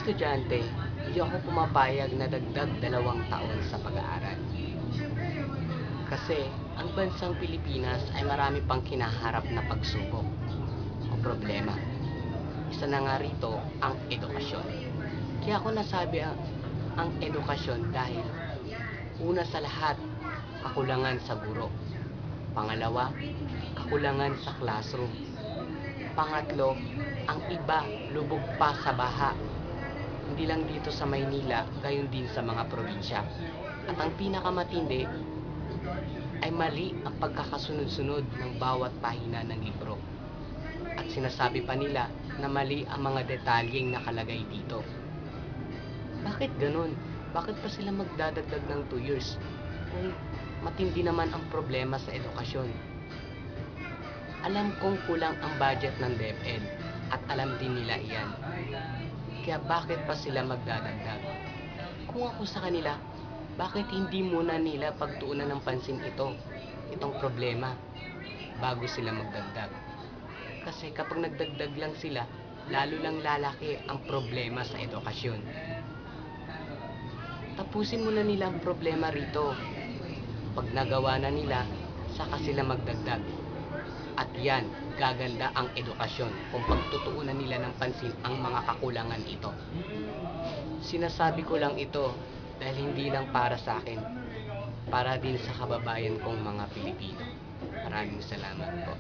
estudyante, hindi ako pumapayag na dagdag 2 taon sa pag-aaral. Kasi ang bansang Pilipinas ay marami pang kinaharap na pagsubok o problema. Isa na nga rito ang edukasyon. Kaya ako nasabi ang edukasyon dahil una sa lahat, kakulangan sa guro. Pangalawa, kakulangan sa classroom. Pangatlo, ang iba lubog pa sa baha. Hindi lang dito sa Maynila, gayon din sa mga probinsya. At ang pinakamatindi ay mali ang pagkakasunod-sunod ng bawat pahina ng libro. At sinasabi pa nila na mali ang mga detalyeng nakalagay dito. Bakit ganun? Bakit pa sila magdadagdag ng 2 years? Kung matindi naman ang problema sa edukasyon. Alam kong kulang ang budget ng DepEd at alam din nila iyan. Kaya bakit pa sila magdadagdag? Kung ako sa kanila, bakit hindi muna nila pagtuunan ng pansin itong problema, bago sila magdagdag? Kasi kapag nagdagdag lang sila, lalo lang lalaki ang problema sa edukasyon. Tapusin muna nila ang problema rito. Pag nagawa na nila, saka sila magdagdag. At yan, gaganda ang edukasyon kung pagtutuunan nila ng pansin ang mga kakulangan ito. Sinasabi ko lang ito dahil hindi lang para sa akin, para din sa kababayan kong mga Pilipino. Maraming salamat po.